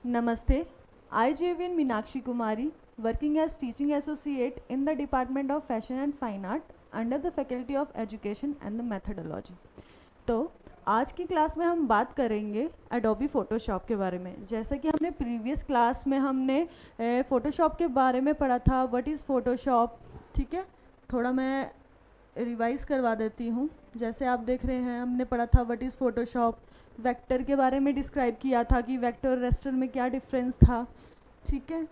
Namaste. I, JVN Meenakshi Kumari, working as Teaching Associate in the Department of Fashion and Fine Art under the Faculty of Education and the Methodology. तो आज की class में हम बात करेंगे Adobe Photoshop के बारे में। जैसा कि हमने प्रीवियस क्लास में हमने फ़ोटोशॉप के बारे में पढ़ा था, व्हाट इज़ फ़ोटोशॉप। ठीक है, थोड़ा मैं रिवाइज़ करवा देती हूँ। जैसे आप देख रहे हैं, हमने पढ़ा था व्हाट इज़ फ़ोटोशॉप, वेक्टर के बारे में डिस्क्राइब किया था कि वेक्टर और रेस्टर में क्या डिफरेंस था। ठीक है,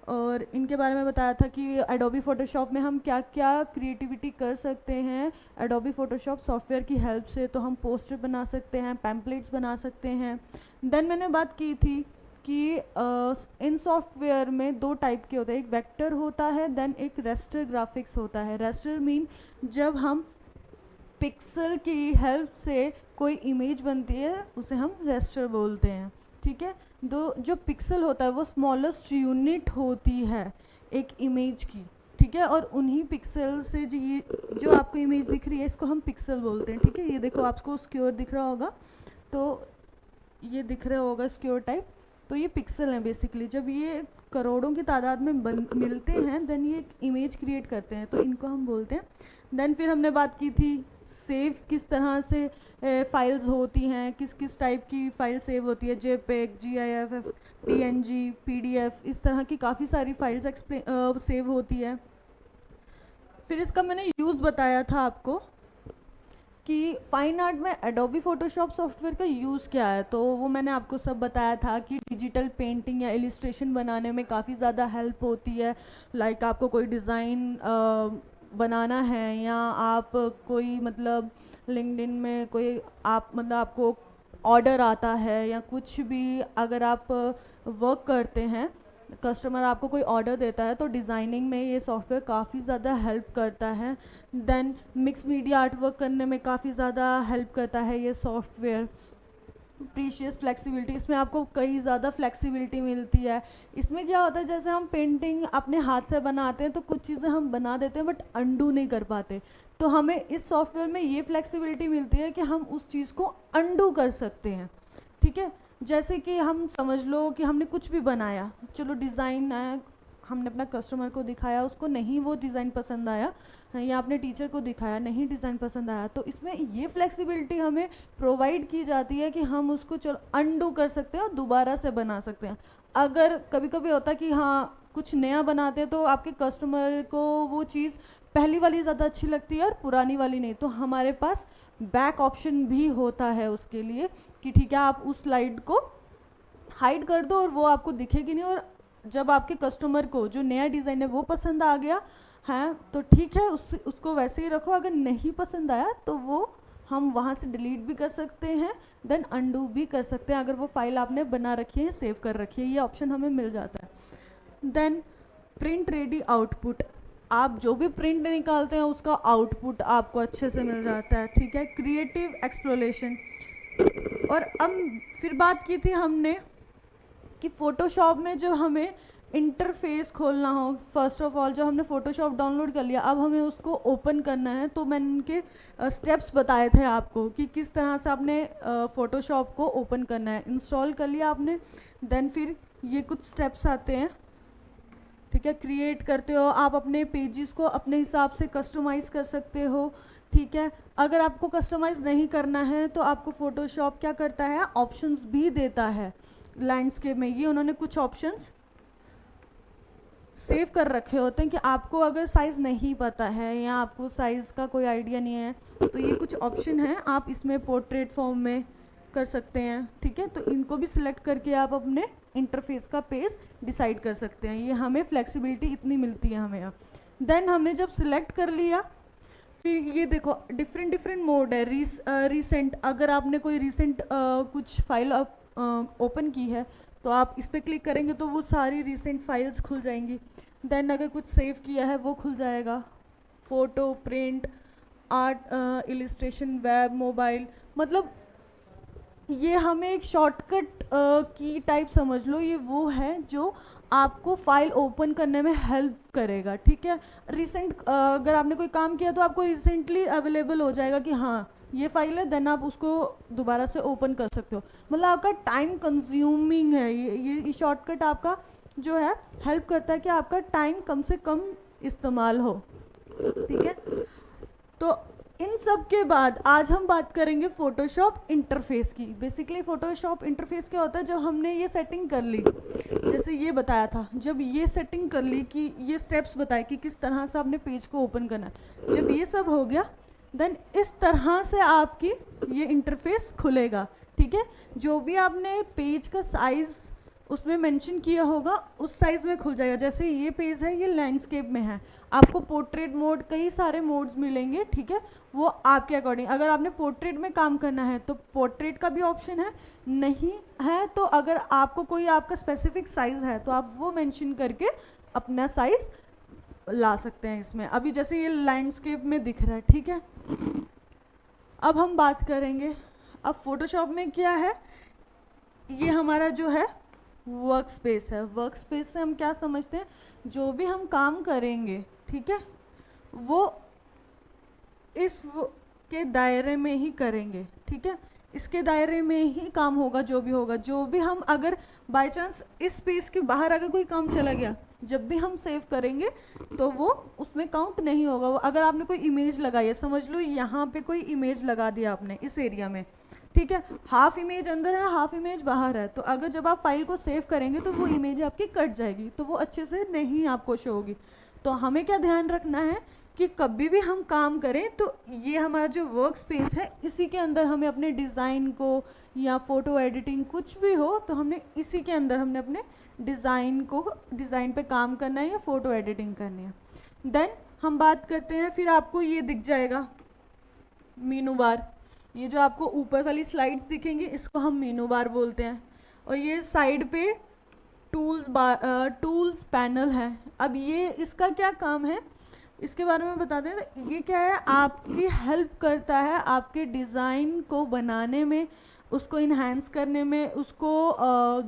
और इनके बारे में बताया था कि एडोबी फ़ोटोशॉप में हम क्या क्या क्रिएटिविटी कर सकते हैं एडोबी फ़ोटोशॉप सॉफ्टवेयर की हेल्प से। तो हम पोस्टर बना सकते हैं, पैम्पलेट्स बना सकते हैं। देन मैंने बात की थी कि इन सॉफ्टवेयर में दो टाइप के होते हैं, एक वेक्टर होता है, देन एक रेस्टर ग्राफिक्स होता है। रेस्टर मीन जब हम पिक्सल की हेल्प से कोई इमेज बनती है उसे हम रेस्टर बोलते हैं। ठीक है, दो जो पिक्सल होता है वो स्मॉलेस्ट यूनिट होती है एक इमेज की। ठीक है, और उन्हीं पिक्सल से जो आपको इमेज दिख रही है इसको हम पिक्सल बोलते हैं। ठीक है, ये देखो आपको स्क्योर दिख रहा होगा, तो ये दिख रहा होगा स्क्योर टाइप, तो ये पिक्सल हैं बेसिकली। जब ये करोड़ों की तादाद में मिलते हैं देन ये एक इमेज क्रिएट करते हैं, तो इनको हम बोलते हैं। देन फिर हमने बात की थी सेव किस तरह से फाइल्स होती हैं, किस किस टाइप की फ़ाइल सेव होती है, जेपेग, GIF, PNG, PDF, इस तरह की काफ़ी सारी फाइल्स सेव होती है। फिर इसका मैंने यूज़ बताया था आपको कि फाइन आर्ट में एडोबी फ़ोटोशॉप सॉफ्टवेयर का यूज़ क्या है, तो वो मैंने आपको सब बताया था कि डिजिटल पेंटिंग या इलिस्ट्रेशन बनाने में काफ़ी ज़्यादा हेल्प होती है। लाइक आपको कोई डिज़ाइन बनाना है या आप कोई मतलब लिंक्डइन में कोई आप मतलब आपको ऑर्डर आता है या कुछ भी, अगर आप वर्क करते हैं, कस्टमर आपको कोई ऑर्डर देता है तो डिज़ाइनिंग में ये सॉफ्टवेयर काफ़ी ज़्यादा हेल्प करता है। Then mix media art work करने में काफ़ी ज़्यादा हेल्प करता है ये सॉफ्टवेयर। प्रीशियस फ्लेक्सिबिलिटी, इसमें आपको कई ज़्यादा फ्लेक्सिबिलिटी मिलती है। इसमें क्या होता है, जैसे हम पेंटिंग अपने हाथ से बनाते हैं तो कुछ चीज़ें हम बना देते हैं बट अंडू नहीं कर पाते, तो हमें इस सॉफ्टवेयर में ये फ्लेक्सिबिलिटी मिलती है कि हम उस चीज़ को अंडू कर सकते हैं। ठीक है, जैसे कि हम समझ लो कि हमने कुछ भी बनाया, चलो डिज़ाइन है, हमने अपना कस्टमर को दिखाया, उसको नहीं वो डिज़ाइन पसंद आया, या अपने टीचर को दिखाया, नहीं डिज़ाइन पसंद आया, तो इसमें ये फ्लेक्सिबिलिटी हमें प्रोवाइड की जाती है कि हम उसको चलो अंडू कर सकते हैं और दोबारा से बना सकते हैं। अगर कभी कभी होता है कि हाँ कुछ नया बनाते हैं तो आपके कस्टमर को वो चीज़ पहली वाली ज़्यादा अच्छी लगती है और पुरानी वाली नहीं, तो हमारे पास बैक ऑप्शन भी होता है उसके लिए कि ठीक है आप उस स्लाइड को हाइड कर दो और वो आपको दिखेगी नहीं, और जब आपके कस्टमर को जो नया डिज़ाइन है वो पसंद आ गया है तो ठीक है उसको वैसे ही रखो, अगर नहीं पसंद आया तो वो हम वहाँ से डिलीट भी कर सकते हैं, देन अंडू भी कर सकते हैं अगर वो फाइल आपने बना रखी है, सेव कर रखी है, ये ऑप्शन हमें मिल जाता है। देन प्रिंट रेडी आउटपुट, आप जो भी प्रिंट निकालते हैं उसका आउटपुट आपको अच्छे से मिल जाता है। ठीक है, क्रिएटिव एक्सप्लोरेशन। और अब फिर बात की थी हमने कि फ़ोटोशॉप में जो हमें इंटरफेस खोलना हो, फर्स्ट ऑफ ऑल जो हमने फ़ोटोशॉप डाउनलोड कर लिया अब हमें उसको ओपन करना है, तो मैंने उनके स्टेप्स बताए थे आपको कि किस तरह से आपने फ़ोटोशॉप को ओपन करना है। इंस्टॉल कर लिया आपने, देन फिर ये कुछ स्टेप्स आते हैं। ठीक है, क्रिएट करते हो आप अपने पेजेस को अपने हिसाब से कस्टमाइज़ कर सकते हो। ठीक है, अगर आपको कस्टमाइज़ नहीं करना है तो आपको फ़ोटोशॉप क्या करता है, ऑप्शंस भी देता है। लैंडस्केप में ये उन्होंने कुछ ऑप्शंस सेव कर रखे होते हैं कि आपको अगर साइज़ नहीं पता है या आपको साइज़ का कोई आइडिया नहीं है तो ये कुछ ऑप्शन है, आप इसमें पोर्ट्रेट फॉर्म में कर सकते हैं। ठीक है, तो इनको भी सिलेक्ट करके आप अपने इंटरफेस का पेज डिसाइड कर सकते हैं। ये हमें फ्लेक्सिबिलिटी इतनी मिलती है हमें। देन हमने जब सिलेक्ट कर लिया फिर ये देखो डिफरेंट मोड है। रिसेंट, अगर आपने कोई रिसेंट कुछ फाइल ओपन की है तो आप इस पर क्लिक करेंगे तो वो सारी रिसेंट फाइल्स खुल जाएंगी। देन अगर कुछ सेव किया है वो खुल जाएगा। Photo, print, art, illustration, web, mobile, मतलब ये हमें एक शॉर्टकट की टाइप समझ लो, ये वो है जो आपको फाइल ओपन करने में हेल्प करेगा। ठीक है, रिसेंट अगर आपने कोई काम किया तो आपको रिसेंटली अवेलेबल हो जाएगा कि हाँ ये फाइल है, देन आप उसको दोबारा से ओपन कर सकते हो। मतलब आपका टाइम कंज्यूमिंग है ये शॉर्टकट आपका जो है हेल्प करता है कि आपका टाइम कम से कम इस्तेमाल हो, ठीक है। तो इन सब के बाद आज हम बात करेंगे फोटोशॉप इंटरफेस की। बेसिकली फोटोशॉप इंटरफेस क्या होता है, जब हमने ये सेटिंग कर ली, जैसे ये बताया था, जब ये सेटिंग कर ली कि ये स्टेप्स बताए कि किस तरह से आपने पेज को ओपन करना है, जब ये सब हो गया देन इस तरह से आपकी ये इंटरफेस खुलेगा, ठीक है। जो भी आपने पेज का साइज़ उसमें मेंशन किया होगा उस साइज़ में खुल जाएगा। जैसे ये पेज है, ये लैंडस्केप में है, आपको पोर्ट्रेट मोड, कई सारे मोड्स मिलेंगे, ठीक है, वो आपके अकॉर्डिंग। अगर आपने पोर्ट्रेट में काम करना है तो पोर्ट्रेट का भी ऑप्शन है, नहीं है तो अगर आपको कोई आपका स्पेसिफिक साइज़ है तो आप वो मेंशन करके अपना साइज़ ला सकते हैं इसमें। अभी जैसे ये लैंडस्केप में दिख रहा है, ठीक है। अब हम बात करेंगे, अब फोटोशॉप में क्या है, ये हमारा जो है वर्क स्पेस है। वर्क स्पेस से हम क्या समझते हैं, जो भी हम काम करेंगे, ठीक है, वो इस के दायरे में ही करेंगे, ठीक है, इसके दायरे में ही काम होगा। जो भी होगा, जो भी हम अगर बाय चांस इस स्पेस के बाहर अगर कोई काम चला गया, जब भी हम सेव करेंगे तो वो उसमें काउंट नहीं होगा। वो अगर आपने कोई इमेज लगाई है, समझ लो यहाँ पे कोई इमेज लगा दिया आपने इस एरिया में, ठीक है, हाफ इमेज अंदर है, हाफ इमेज बाहर है, तो अगर जब आप फाइल को सेव करेंगे तो वो इमेज आपकी कट जाएगी, तो वो अच्छे से नहीं आपको शो होगी। तो हमें क्या ध्यान रखना है कि कभी भी हम काम करें तो ये हमारा जो वर्क स्पेस है, इसी के अंदर हमें अपने डिज़ाइन को या फ़ोटो एडिटिंग कुछ भी हो तो हमने इसी के अंदर हमने अपने डिज़ाइन पे काम करना है या फ़ोटो एडिटिंग करनी है। देन हम बात करते हैं, फिर आपको ये दिख जाएगा मेनू बार। ये जो आपको ऊपर वाली स्लाइड्स दिखेंगी इसको हम मेनू बार बोलते हैं, और ये साइड पे टूल्स पैनल है। अब ये इसका क्या काम है इसके बारे में बता दें। ये क्या है, आपकी हेल्प करता है आपके डिज़ाइन को बनाने में, उसको इन्हांस करने में, उसको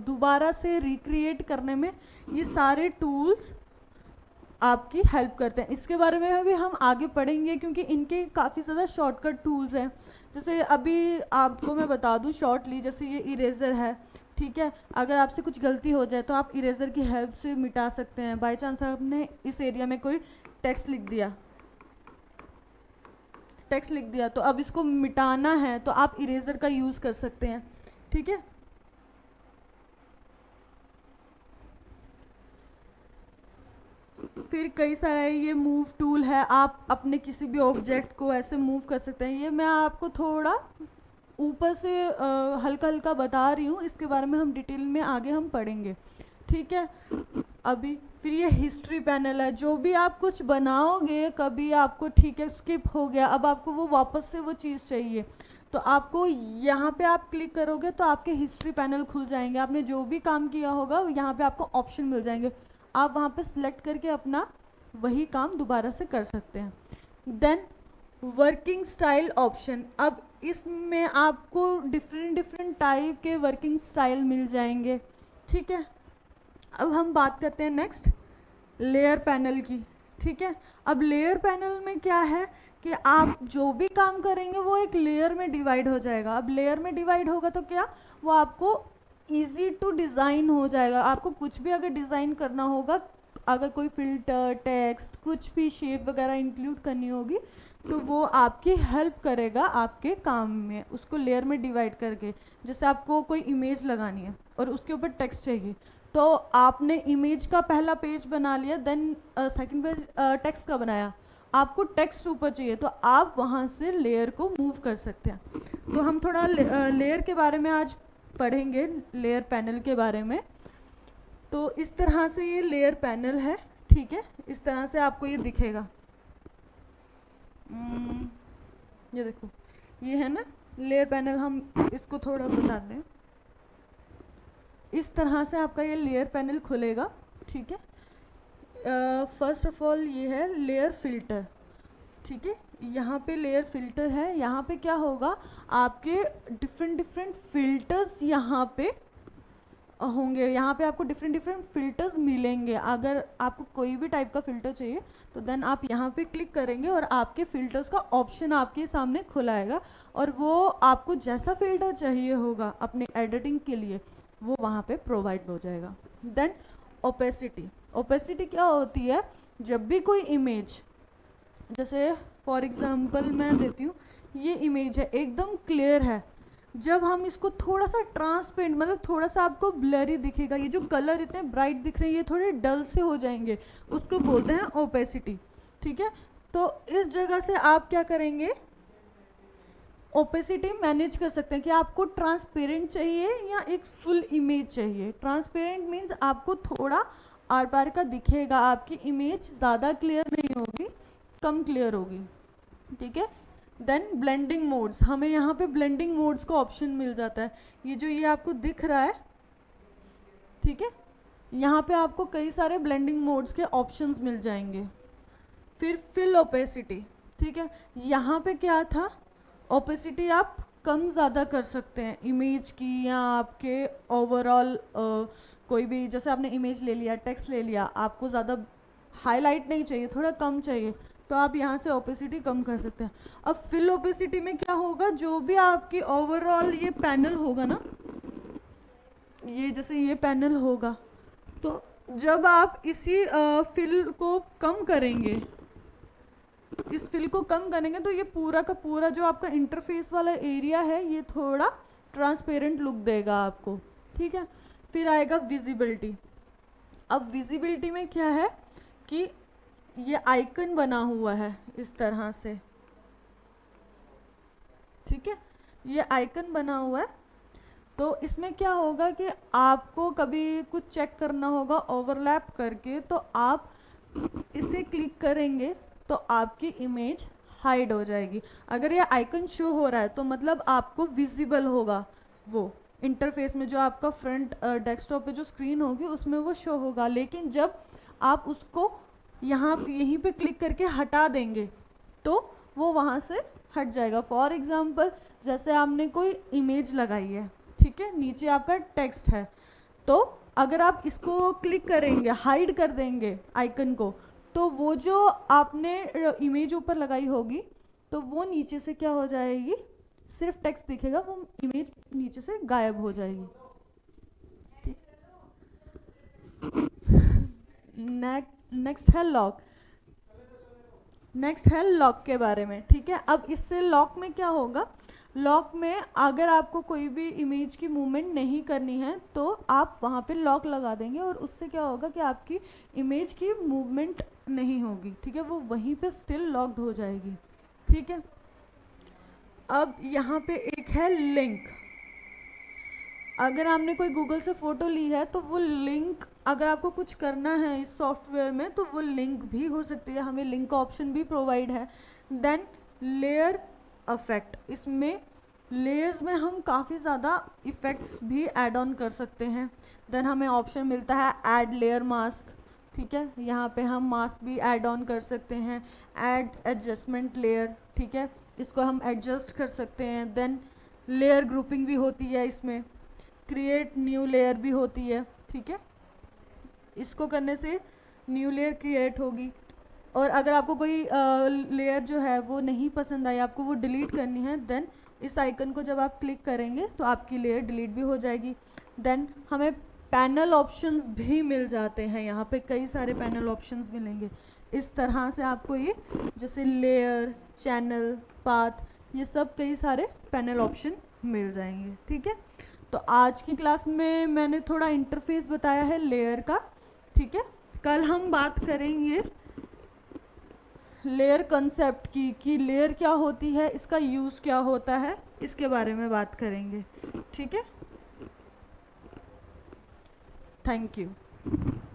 दोबारा से रिक्रिएट करने में। ये सारे टूल्स आपकी हेल्प करते हैं। इसके बारे में भी हम आगे पढ़ेंगे क्योंकि इनके काफ़ी ज़्यादा शॉर्टकट टूल्स हैं। जैसे अभी आपको मैं बता दूं शॉर्टली, जैसे ये इरेज़र है, ठीक है, अगर आपसे कुछ गलती हो जाए तो आप इरेज़र की हेल्प से मिटा सकते हैं। बाय चांस आपने इस एरिया में कोई टेक्स्ट लिख दिया तो अब इसको मिटाना है तो आप इरेज़र का यूज़ कर सकते हैं, ठीक है। फिर कई सारे ये मूव टूल है, आप अपने किसी भी ऑब्जेक्ट को ऐसे मूव कर सकते हैं। ये मैं आपको थोड़ा ऊपर से हल्का हल्का बता रही हूँ, इसके बारे में हम डिटेल में आगे हम पढ़ेंगे, ठीक है। अभी फिर ये हिस्ट्री पैनल है, जो भी आप कुछ बनाओगे कभी आपको, ठीक है, स्किप हो गया, अब आपको वो वापस से वो चीज़ चाहिए तो आपको यहाँ पे आप क्लिक करोगे तो आपके हिस्ट्री पैनल खुल जाएंगे। आपने जो भी काम किया होगा यहाँ पे आपको ऑप्शन मिल जाएंगे, आप वहाँ पे सिलेक्ट करके अपना वही काम दोबारा से कर सकते हैं। देन वर्किंग स्टाइल ऑप्शन, अब इसमें आपको डिफरेंट टाइप के वर्किंग स्टाइल मिल जाएंगे, ठीक है। अब हम बात करते हैं नेक्स्ट लेयर पैनल की, ठीक है। अब लेयर पैनल में क्या है कि आप जो भी काम करेंगे वो एक लेयर में डिवाइड हो जाएगा। अब लेयर में डिवाइड होगा तो क्या, वो आपको इजी टू डिज़ाइन हो जाएगा। आपको कुछ भी अगर डिज़ाइन करना होगा, अगर कोई फिल्टर, टेक्स्ट, कुछ भी शेप वगैरह इंक्लूड करनी होगी तो वो आपकी हेल्प करेगा आपके काम में, उसको लेयर में डिवाइड करके। जैसे आपको कोई इमेज लगानी है और उसके ऊपर टेक्स्ट चाहिए, तो आपने इमेज का पहला पेज बना लिया, देन सेकंड पेज टेक्स्ट का बनाया, आपको टेक्स्ट ऊपर चाहिए तो आप वहाँ से लेयर को मूव कर सकते हैं। तो हम थोड़ा लेयर के बारे में आज पढ़ेंगे, लेयर पैनल के बारे में। तो इस तरह से ये लेयर पैनल है, ठीक है, इस तरह से आपको ये दिखेगा। ये देखो, ये है ना लेयर पैनल, हम इसको थोड़ा बता दें। इस तरह से आपका ये लेयर पैनल खुलेगा, ठीक है। फर्स्ट ऑफ ऑल ये है लेयर फिल्टर, ठीक है, यहाँ पे लेयर फिल्टर है। यहाँ पे क्या होगा, आपके डिफरेंट फिल्टर्स यहाँ पे होंगे, यहाँ पे आपको डिफरेंट डिफरेंट फ़िल्टर्स मिलेंगे। अगर आपको कोई भी टाइप का फ़िल्टर चाहिए तो देन आप यहाँ पे क्लिक करेंगे और आपके फ़िल्टर्स का ऑप्शन आपके सामने खुला आएगा, और वो आपको जैसा फ़िल्टर चाहिए होगा अपने एडिटिंग के लिए वो वहाँ पे प्रोवाइड हो जाएगा। Then opacity. ओपेसिटी क्या होती है, जब भी कोई इमेज, जैसे फॉर एग्जांपल मैं देती हूँ, ये इमेज है एकदम क्लियर है, जब हम इसको थोड़ा सा ट्रांसपेरेंट, मतलब थोड़ा सा आपको ब्लरी दिखेगा, ये जो कलर इतने ब्राइट दिख रहे हैं ये थोड़े डल से हो जाएंगे, उसको बोलते हैं ओपेसिटी। ठीक है, तो इस जगह से आप क्या करेंगे, ओपेसिटी मैनेज कर सकते हैं कि आपको ट्रांसपेरेंट चाहिए या एक फुल इमेज चाहिए। ट्रांसपेरेंट मीन्स आपको थोड़ा आर पार का दिखेगा, आपकी इमेज ज़्यादा क्लियर नहीं होगी, कम क्लियर होगी। ठीक है, देन ब्लेंडिंग मोड्स, हमें यहाँ पे ब्लेंडिंग मोड्स का ऑप्शन मिल जाता है। ये आपको दिख रहा है, ठीक है, यहाँ पे आपको कई सारे ब्लेंडिंग मोड्स के ऑप्शंस मिल जाएंगे। फिर फिल ओपेसिटी, ठीक है, यहाँ पे क्या था, ओपेसिटी आप कम ज़्यादा कर सकते हैं इमेज की, या आपके ओवरऑल कोई भी, जैसे आपने इमेज ले लिया, टेक्स्ट ले लिया, आपको ज़्यादा हाईलाइट नहीं चाहिए, थोड़ा कम चाहिए, तो आप यहाँ से ओपेसिटी कम कर सकते हैं। अब फिल ओपेसिटी में क्या होगा, जो भी आपकी ओवरऑल ये पैनल होगा ना, ये जैसे ये पैनल होगा, तो जब आप इसी फिल को कम करेंगे, इस फिल को कम करेंगे, तो ये पूरा का पूरा जो आपका इंटरफेस वाला एरिया है ये थोड़ा ट्रांसपेरेंट लुक देगा आपको। ठीक है, फिर आएगा विजिबिलिटी। अब विजिबिलिटी में क्या है कि ये आइकन बना हुआ है इस तरह से, ठीक है, ये आइकन बना हुआ है, तो इसमें क्या होगा कि आपको कभी कुछ चेक करना होगा ओवरलैप करके, तो आप इसे क्लिक करेंगे तो आपकी इमेज हाइड हो जाएगी। अगर ये आइकन शो हो रहा है तो मतलब आपको विजिबल होगा, वो इंटरफेस में जो आपका फ्रंट डेस्कटॉप पे जो स्क्रीन होगी उसमें वो शो होगा। लेकिन जब आप उसको यहीं पे क्लिक करके हटा देंगे तो वो वहाँ से हट जाएगा। फॉर एग्जांपल जैसे आपने कोई इमेज लगाई है, ठीक है, नीचे आपका टेक्स्ट है, तो अगर आप इसको क्लिक करेंगे, हाइड कर देंगे आइकन को, तो वो जो आपने इमेज ऊपर लगाई होगी तो वो नीचे से क्या हो जाएगी, सिर्फ टेक्स्ट दिखेगा, वो इमेज नीचे से गायब हो जाएगी। नेक्स्ट है लॉक। नेक्स्ट है लॉक के बारे में। ठीक है, अब इससे लॉक में क्या होगा, लॉक में अगर आपको कोई भी इमेज की मूवमेंट नहीं करनी है तो आप वहाँ पे लॉक लगा देंगे, और उससे क्या होगा कि आपकी इमेज की मूवमेंट नहीं होगी। ठीक है, वो वहीं पे स्टिल लॉक्ड हो जाएगी। ठीक है, अब यहाँ पे एक है लिंक। अगर आपने कोई गूगल से फ़ोटो ली है तो वो लिंक, अगर आपको कुछ करना है इस सॉफ्टवेयर में तो वो लिंक भी हो सकती है, हमें लिंक का ऑप्शन भी प्रोवाइड है। देन लेयर इफेक्ट, इसमें लेयर्स में हम काफ़ी ज़्यादा इफ़ेक्ट्स भी ऐड ऑन कर सकते हैं। देन हमें ऑप्शन मिलता है ऐड लेयर मास्क। ठीक है, यहाँ पे हम मास्क भी ऐड ऑन कर सकते हैं। ऐड एडजस्टमेंट लेयर, ठीक है, इसको हम एडजस्ट कर सकते हैं। देन लेयर ग्रुपिंग भी होती है इसमें, क्रिएट न्यू लेयर भी होती है। ठीक है, इसको करने से न्यू लेयर क्रिएट होगी। और अगर आपको कोई लेयर जो है वो नहीं पसंद आई, आपको वो डिलीट करनी है, देन इस आइकन को जब आप क्लिक करेंगे तो आपकी लेयर डिलीट भी हो जाएगी। देन हमें पैनल ऑप्शंस भी मिल जाते हैं, यहाँ पे कई सारे पैनल ऑप्शंस मिलेंगे। इस तरह से आपको ये जैसे लेयर, चैनल, पाथ, ये सब कई सारे पैनल ऑप्शन मिल जाएंगे। ठीक है, तो आज की क्लास में मैंने थोड़ा इंटरफेस बताया है लेयर का। ठीक है, कल हम बात करेंगे लेयर कंसेप्ट की, कि लेयर क्या होती है, इसका यूज़ क्या होता है, इसके बारे में बात करेंगे। ठीक है, थैंक यू।